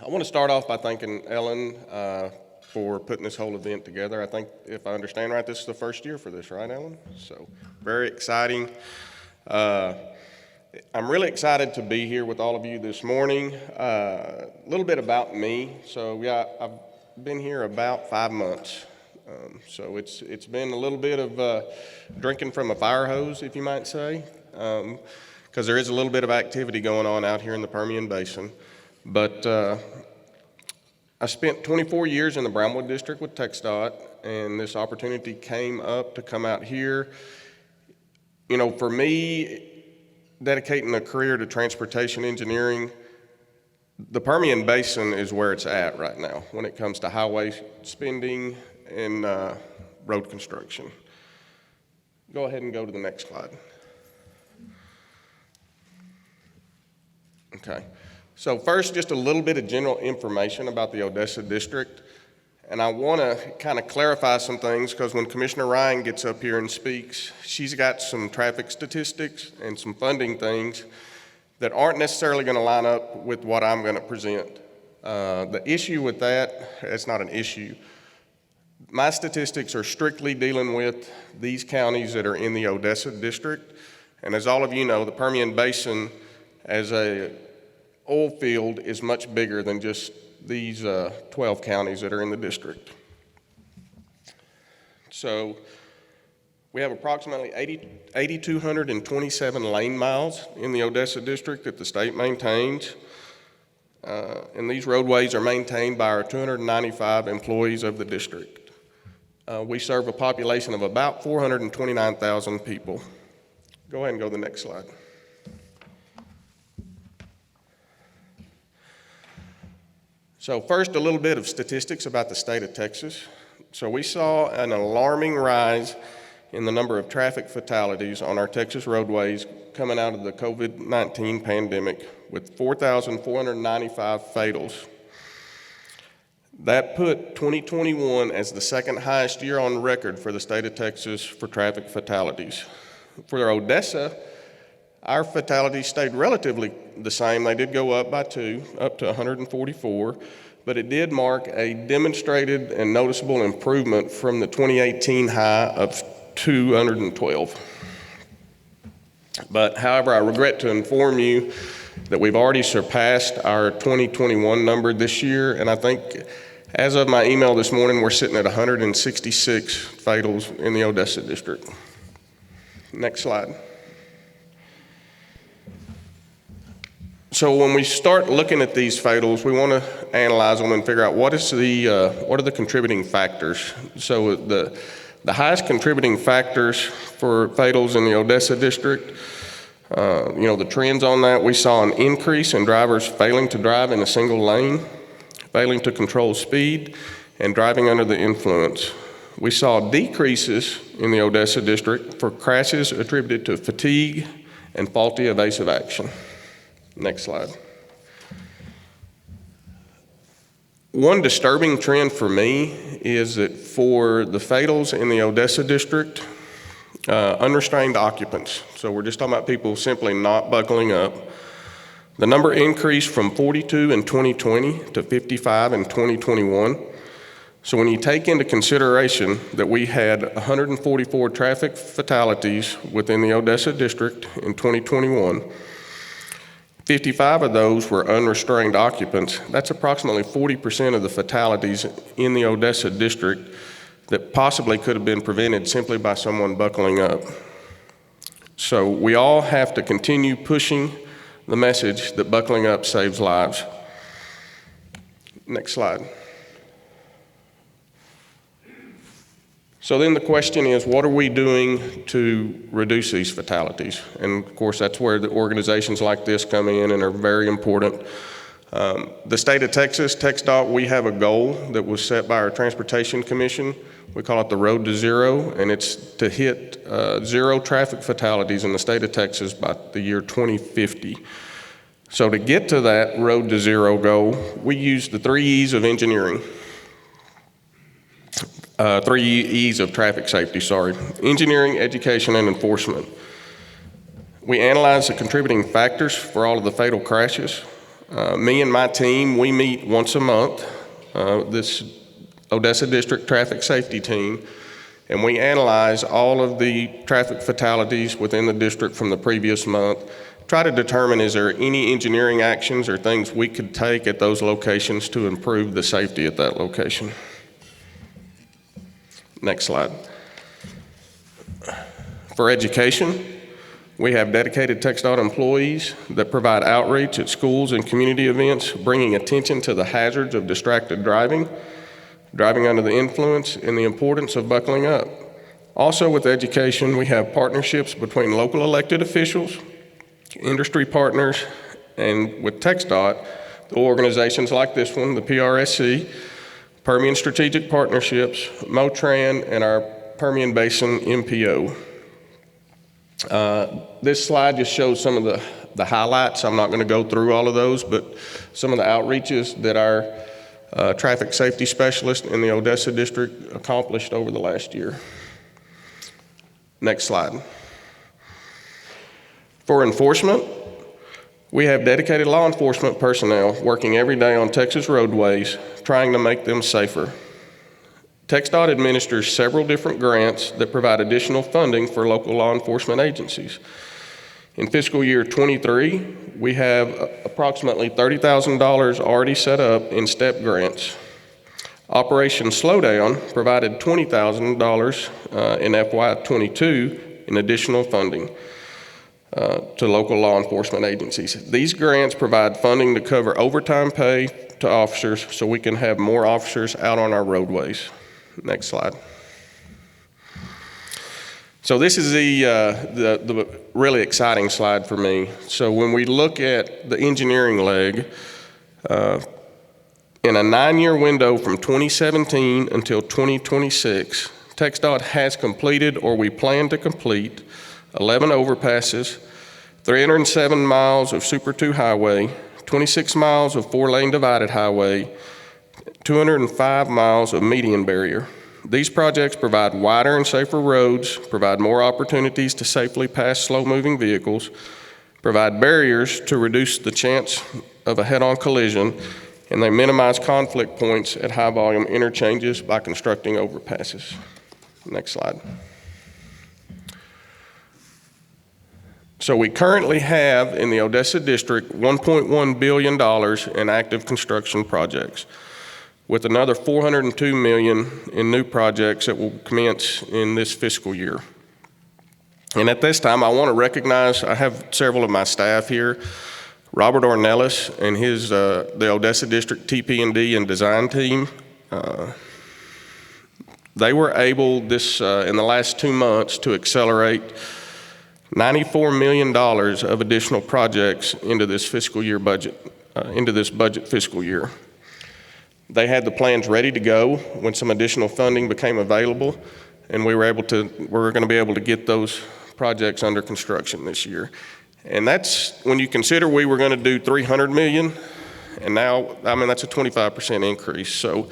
I want to start off by thanking Ellen for putting this whole event together. I think, if I understand right, this is the first year for this, right, Ellen? So, very exciting. I'm really excited to be here with all of you this morning. A little bit about me. So, yeah, I've been here about 5 months. So it's been a little bit of drinking from a fire hose, if you might say, because there is a little bit of activity going on out here in the Permian Basin. But I spent 24 years in the Brownwood District with TxDOT, and this opportunity came up to come out here. You know, for me, dedicating a career to transportation engineering, the Permian Basin is where it's at right now when it comes to highway spending and road construction. Go ahead and go to the next slide. Okay. So first, just a little bit of general information about the Odessa district. And I want to kind of clarify some things because when Commissioner Ryan gets up here and speaks, she's got some traffic statistics and some funding things that aren't necessarily going to line up with what I'm going to present. The issue with that, it's not an issue. My statistics are strictly dealing with these counties that are in the Odessa district. And as all of you know, the Permian Basin as a oil field is much bigger than just these 12 counties that are in the district. So we have approximately 8,227 lane miles in the Odessa district that the state maintains. And these roadways are maintained by our 295 employees of the district. We serve a population of about 429,000 people. Go ahead and go to the next slide. So first, a little bit of statistics about the state of Texas. So we saw an alarming rise in the number of traffic fatalities on our Texas roadways coming out of the COVID-19 pandemic, with 4,495 fatals. That put 2021 as the second highest year on record for the state of Texas for traffic fatalities. For Odessa, our fatalities stayed relatively the same. They did go up by 2, up to 144, but it did mark a demonstrated and noticeable improvement from the 2018 high of 212. But however, I regret to inform you that we've already surpassed our 2021 number this year, and I think as of my email this morning, we're sitting at 166 fatals in the Odessa district. Next slide. So when we start looking at these fatals, we want to analyze them and figure out what are the contributing factors. So the highest contributing factors for fatals in the Odessa district, the trends on that, we saw an increase in drivers failing to drive in a single lane, failing to control speed, and driving under the influence. We saw decreases in the Odessa district for crashes attributed to fatigue and faulty evasive action. Next slide. One disturbing trend for me is that for the fatals in the Odessa district, unrestrained occupants, so we're just talking about people simply not buckling up, the number increased from 42 in 2020 to 55 in 2021. So when you take into consideration that we had 144 traffic fatalities within the Odessa district in 2021, 55 of those were unrestrained occupants. That's approximately 40% of the fatalities in the Odessa district that possibly could have been prevented simply by someone buckling up. So we all have to continue pushing the message that buckling up saves lives. Next slide. So then the question is, what are we doing to reduce these fatalities? And of course, that's where the organizations like this come in and are very important. The state of Texas, TxDOT, we have a goal that was set by our Transportation Commission. We call it the Road to Zero, and it's to hit 0 traffic fatalities in the state of Texas by the year 2050. So to get to that Road to Zero goal, we use the 3 E's of engineering. 3 E's of traffic safety, engineering, education, and enforcement. We analyze the contributing factors for all of the fatal crashes. Me and my team, we meet once a month, this Odessa District Traffic Safety Team, and we analyze all of the traffic fatalities within the district from the previous month, try to determine is there any engineering actions or things we could take at those locations to improve the safety at that location. Next slide. For education, we have dedicated TxDOT employees that provide outreach at schools and community events, bringing attention to the hazards of distracted driving, driving under the influence, and the importance of buckling up. Also with education, we have partnerships between local elected officials, industry partners, and with TxDOT, the organizations like this one, the PRSC, Permian Strategic Partnerships, MOTRAN, and our Permian Basin MPO. This slide just shows some of the highlights. I'm not going to go through all of those, but some of the outreaches that our traffic safety specialist in the Odessa district accomplished over the last year. Next slide. For enforcement, we have dedicated law enforcement personnel working every day on Texas roadways, trying to make them safer. TxDOT administers several different grants that provide additional funding for local law enforcement agencies. In fiscal year 23, we have approximately $30,000 already set up in STEP grants. Operation Slowdown provided $20,000 in FY22 in additional funding to local law enforcement agencies. These grants provide funding to cover overtime pay to officers so we can have more officers out on our roadways. Next slide. So this is the really exciting slide for me. So when we look at the engineering leg, in a 9-year window from 2017 until 2026, TxDOT has completed or we plan to complete 11 overpasses, 307 miles of Super 2 highway, 26 miles of 4-lane divided highway, 205 miles of median barrier. These projects provide wider and safer roads, provide more opportunities to safely pass slow-moving vehicles, provide barriers to reduce the chance of a head-on collision, and they minimize conflict points at high-volume interchanges by constructing overpasses. Next slide. So we currently have in the Odessa district $1.1 billion in active construction projects, with another $402 million in new projects that will commence in this fiscal year. And at this time, I want to recognize, I have several of my staff here, Robert Ornelas and his, the Odessa District TP&D and design team. They were able in the last 2 months to accelerate $94 million of additional projects into this fiscal year budget, into this budget fiscal year. They had the plans ready to go when some additional funding became available, and we were going to be able to get those projects under construction this year. And that's when you consider we were going to do $300 million, and now, I mean, that's a 25% increase. So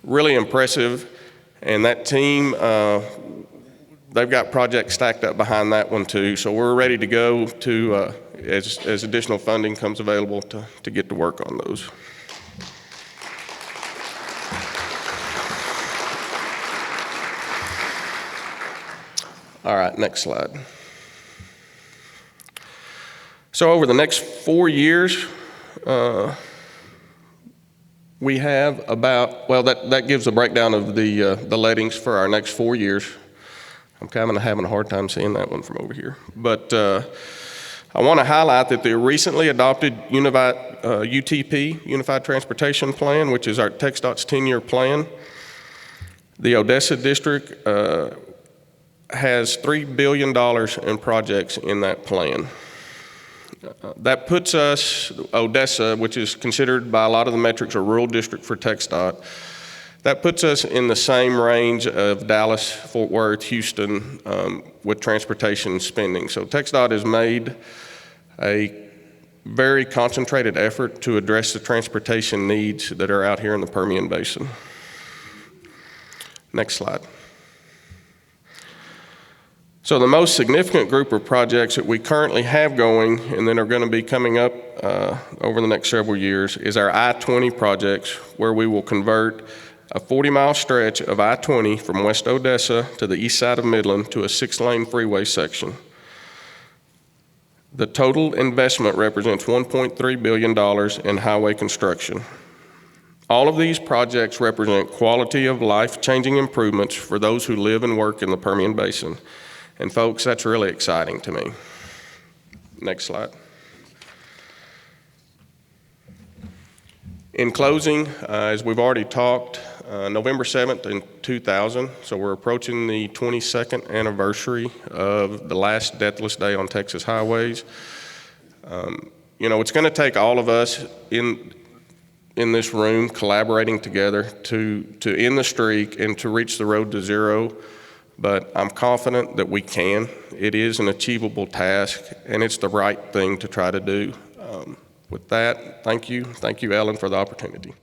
really impressive. And that team, they've got projects stacked up behind that one too. So we're ready to go to, as additional funding comes available to get to work on those. All right, next slide. So over the next 4 years, we have about, well, that gives a breakdown of the lettings for our next 4 years. I'm kind of having a hard time seeing that one from over here. But I want to highlight that the recently adopted UTP, Unified Transportation Plan, which is our TxDOT's 10-year plan, the Odessa District has $3 billion in projects in that plan. That puts us, Odessa, which is considered by a lot of the metrics a rural district for TxDOT, that puts us in the same range of Dallas, Fort Worth, Houston with transportation spending. So TxDOT has made a very concentrated effort to address the transportation needs that are out here in the Permian Basin. Next slide. So the most significant group of projects that we currently have going and then are going to be coming up over the next several years is our I-20 projects, where we will convert a 40-mile stretch of I-20 from West Odessa to the east side of Midland to a 6-lane freeway section. The total investment represents $1.3 billion in highway construction. All of these projects represent quality of life-changing improvements for those who live and work in the Permian Basin. And folks, that's really exciting to me. Next slide. In closing, as we've already talked, November 7th in 2000, so we're approaching the 22nd anniversary of the last deathless day on Texas highways. It's going to take all of us in this room collaborating together to end the streak and to reach the road to zero. But I'm confident that we can. It is an achievable task, and it's the right thing to try to do. With that, thank you. Thank you, Ellen, for the opportunity.